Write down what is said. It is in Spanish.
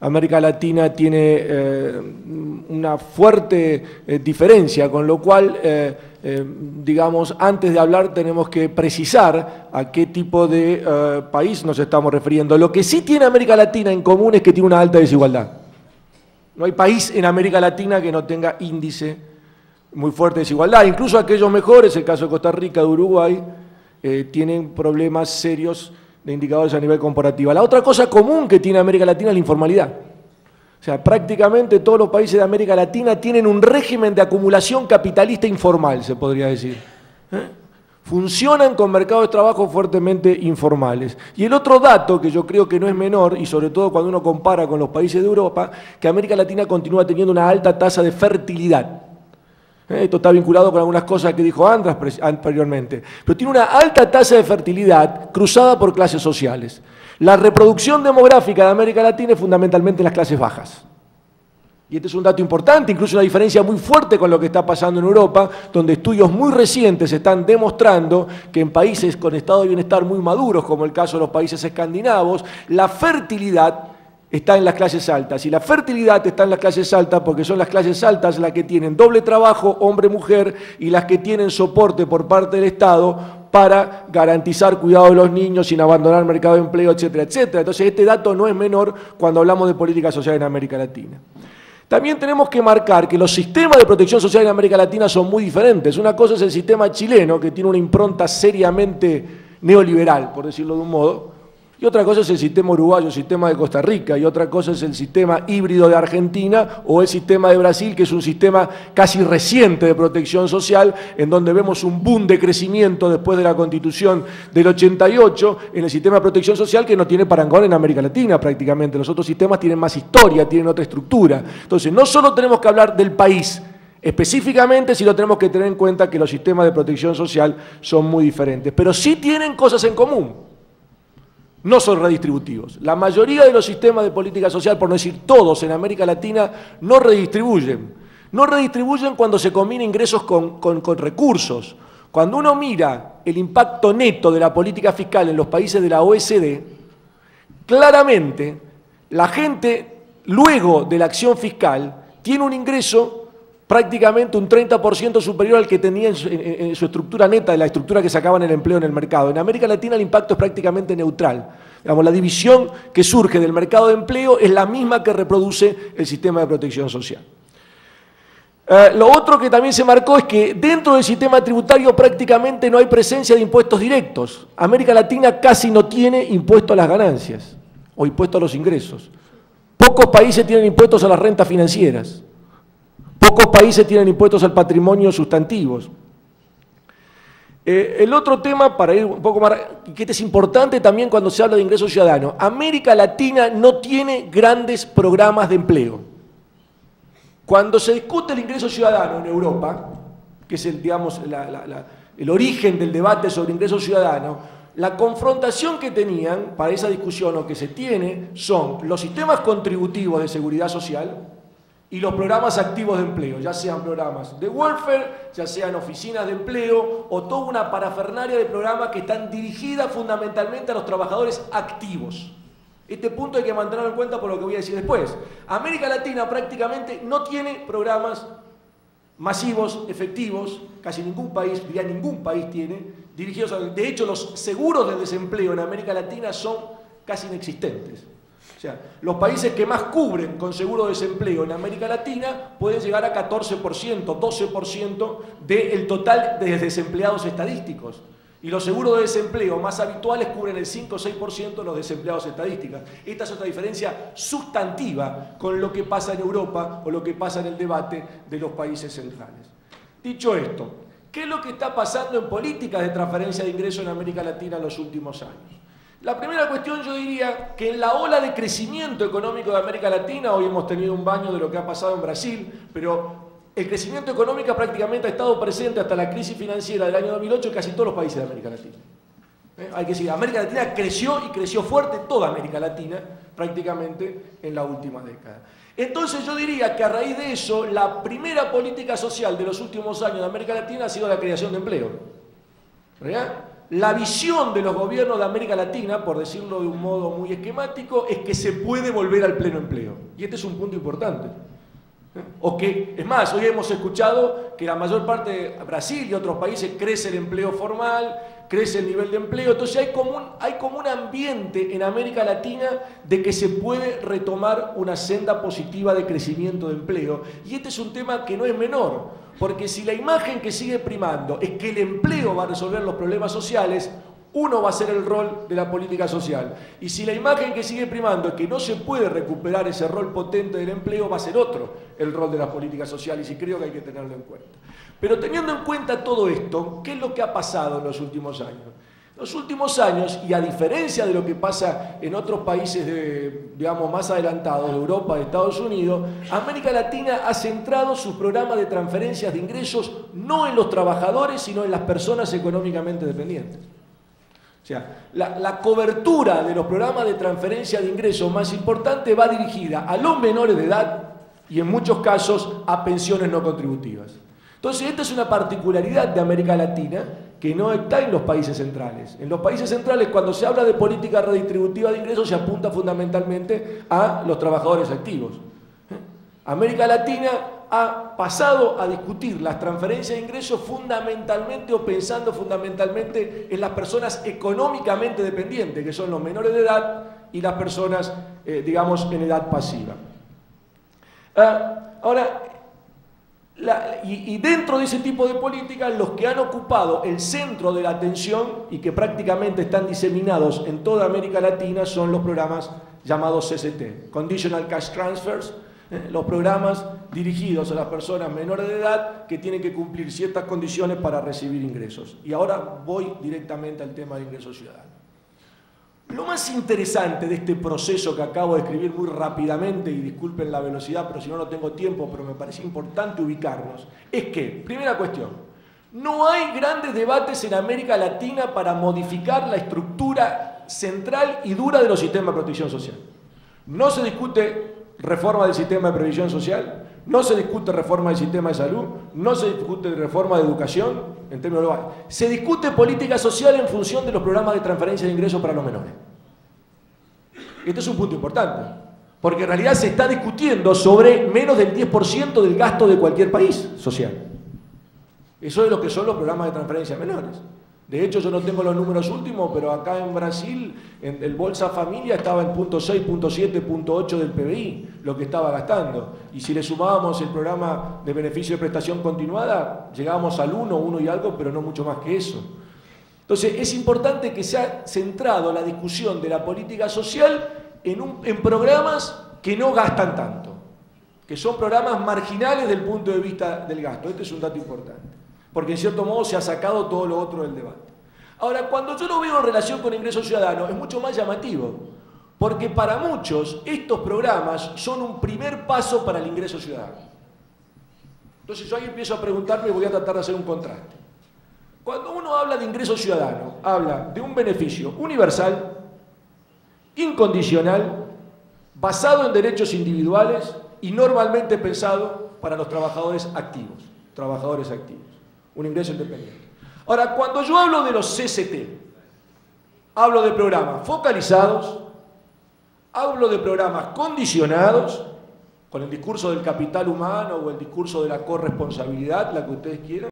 América Latina tiene una fuerte diferencia, con lo cual, digamos, antes de hablar tenemos que precisar a qué tipo de país nos estamos refiriendo. Lo que sí tiene América Latina en común es que tiene una alta desigualdad. No hay país en América Latina que no tenga índice muy fuerte de desigualdad. Incluso aquellos mejores, el caso de Costa Rica, de Uruguay, tienen problemas serios de indicadores a nivel comparativo. La otra cosa común que tiene América Latina es la informalidad. O sea, prácticamente todos los países de América Latina tienen un régimen de acumulación capitalista informal, se podría decir. Funcionan con mercados de trabajo fuertemente informales. Y el otro dato, que yo creo que no es menor, y sobre todo cuando uno compara con los países de Europa, que América Latina continúa teniendo una alta tasa de fertilidad. Esto está vinculado con algunas cosas que dijo András anteriormente. Pero tiene una alta tasa de fertilidad cruzada por clases sociales. La reproducción demográfica de América Latina es fundamentalmente en las clases bajas. Y este es un dato importante, incluso una diferencia muy fuerte con lo que está pasando en Europa, donde estudios muy recientes están demostrando que en países con estado de bienestar muy maduros, como el caso de los países escandinavos, la fertilidad está en las clases altas. Y la fertilidad está en las clases altas porque son las clases altas las que tienen doble trabajo, hombre-mujer, y las que tienen soporte por parte del Estado para garantizar cuidado de los niños sin abandonar el mercado de empleo, etcétera, etcétera. Entonces este dato no es menor cuando hablamos de política social en América Latina. También tenemos que marcar que los sistemas de protección social en América Latina son muy diferentes. Una cosa es el sistema chileno, que tiene una impronta seriamente neoliberal, por decirlo de un modo, y otra cosa es el sistema uruguayo, el sistema de Costa Rica, y otra cosa es el sistema híbrido de Argentina o el sistema de Brasil, que es un sistema casi reciente de protección social, en donde vemos un boom de crecimiento después de la Constitución del 88 en el sistema de protección social, que no tiene parangón en América Latina prácticamente. Los otros sistemas tienen más historia, tienen otra estructura. Entonces, no solo tenemos que hablar del país específicamente, sino tenemos que tener en cuenta que los sistemas de protección social son muy diferentes, pero sí tienen cosas en común. No son redistributivos. La mayoría de los sistemas de política social, por no decir todos en América Latina, no redistribuyen. No redistribuyen cuando se combina ingresos con recursos. Cuando uno mira el impacto neto de la política fiscal en los países de la OECD, claramente la gente, luego de la acción fiscal, tiene un ingreso prácticamente un 30% superior al que tenía en su estructura neta, de la estructura que sacaban el empleo en el mercado. En América Latina el impacto es prácticamente neutral. Digamos, la división que surge del mercado de empleo es la misma que reproduce el sistema de protección social. Lo otro que también se marcó es que dentro del sistema tributario prácticamente no hay presencia de impuestos directos. América Latina casi no tiene impuesto a las ganancias o impuesto a los ingresos. Pocos países tienen impuestos a las rentas financieras. Pocos países tienen impuestos al patrimonio sustantivos. El otro tema, para ir un poco más, que este es importante también cuando se habla de ingreso ciudadano, América Latina no tiene grandes programas de empleo. Cuando se discute el ingreso ciudadano en Europa, que es el origen del debate sobre ingreso ciudadano, la confrontación que tenían para esa discusión o que se tiene son los sistemas contributivos de seguridad social y los programas activos de empleo, ya sean programas de welfare, ya sean oficinas de empleo o toda una parafernalia de programas que están dirigidas fundamentalmente a los trabajadores activos. Este punto hay que mantenerlo en cuenta por lo que voy a decir después. América Latina prácticamente no tiene programas masivos, efectivos, casi ningún país, diría ningún país tiene, dirigidos a... De hecho, los seguros de desempleo en América Latina son casi inexistentes. O sea, los países que más cubren con seguro de desempleo en América Latina pueden llegar a 14%, 12% del total de desempleados estadísticos. Y los seguros de desempleo más habituales cubren el 5 o 6% de los desempleados estadísticos. Esta es otra diferencia sustantiva con lo que pasa en Europa o lo que pasa en el debate de los países centrales. Dicho esto, ¿qué es lo que está pasando en políticas de transferencia de ingresos en América Latina en los últimos años? La primera cuestión, yo diría que en la ola de crecimiento económico de América Latina, hoy hemos tenido un baño de lo que ha pasado en Brasil, pero el crecimiento económico prácticamente ha estado presente hasta la crisis financiera del año 2008 en casi todos los países de América Latina. Hay que decir, América Latina creció y creció fuerte, toda América Latina, prácticamente en la última década. Entonces yo diría que a raíz de eso, la primera política social de los últimos años de América Latina ha sido la creación de empleo. ¿Verdad? La visión de los gobiernos de América Latina, por decirlo de un modo muy esquemático, es que se puede volver al pleno empleo. Y este es un punto importante. O que, es más, hoy hemos escuchado que la mayor parte de Brasil y otros países crece el empleo formal, crece el nivel de empleo, entonces hay como un ambiente en América Latina de que se puede retomar una senda positiva de crecimiento de empleo. Y este es un tema que no es menor, porque si la imagen que sigue primando es que el empleo va a resolver los problemas sociales, uno va a ser el rol de la política social. Y si la imagen que sigue primando es que no se puede recuperar ese rol potente del empleo, va a ser otro el rol de las políticas sociales, y creo que hay que tenerlo en cuenta. Pero teniendo en cuenta todo esto, ¿qué es lo que ha pasado en los últimos años? En los últimos años, y a diferencia de lo que pasa en otros países digamos, más adelantados, de Europa, de Estados Unidos, América Latina ha centrado sus programas de transferencias de ingresos no en los trabajadores, sino en las personas económicamente dependientes. O sea, la cobertura de los programas de transferencia de ingresos más importante va dirigida a los menores de edad y en muchos casos a pensiones no contributivas. Entonces, esta es una particularidad de América Latina que no está en los países centrales. En los países centrales, cuando se habla de política redistributiva de ingresos, se apunta fundamentalmente a los trabajadores activos. América Latina ha pasado a discutir las transferencias de ingresos fundamentalmente o pensando fundamentalmente en las personas económicamente dependientes, que son los menores de edad y las personas, digamos, en edad pasiva. Ahora, y dentro de ese tipo de políticas, los que han ocupado el centro de la atención y que prácticamente están diseminados en toda América Latina son los programas llamados CCT, Conditional Cash Transfers, los programas dirigidos a las personas menores de edad que tienen que cumplir ciertas condiciones para recibir ingresos. Y ahora voy directamente al tema de ingresos ciudadanos. Lo más interesante de este proceso que acabo de escribir muy rápidamente, y disculpen la velocidad, pero si no tengo tiempo, pero me parece importante ubicarnos, es que, primera cuestión, no hay grandes debates en América Latina para modificar la estructura central y dura de los sistemas de protección social. No se discute reforma del sistema de previsión social, no se discute reforma del sistema de salud, no se discute reforma de educación, en términos globales. Se discute política social en función de los programas de transferencia de ingresos para los menores. Este es un punto importante, porque en realidad se está discutiendo sobre menos del 10% del gasto de cualquier país social. Eso es lo que son los programas de transferencia menores. De hecho, yo no tengo los números últimos, pero acá en Brasil, en el Bolsa Familia estaba en 0.6, 0.7, 0.8 del PBI, lo que estaba gastando. Y si le sumábamos el programa de beneficio de prestación continuada, llegábamos al 1 y algo, pero no mucho más que eso. Entonces, es importante que se ha centrado la discusión de la política social en programas que no gastan tanto, que son programas marginales desde el punto de vista del gasto. Este es un dato importante, porque en cierto modo se ha sacado todo lo otro del debate. Ahora, cuando yo lo veo en relación con ingresos ciudadanos, es mucho más llamativo, porque para muchos estos programas son un primer paso para el ingreso ciudadano. Entonces yo ahí empiezo a preguntarme y voy a tratar de hacer un contraste. Cuando uno habla de ingreso ciudadano, habla de un beneficio universal, incondicional, basado en derechos individuales y normalmente pensado para los trabajadores activos. Un ingreso independiente. Ahora, cuando yo hablo de los CCT, hablo de programas focalizados, hablo de programas condicionados, con el discurso del capital humano o el discurso de la corresponsabilidad, la que ustedes quieran,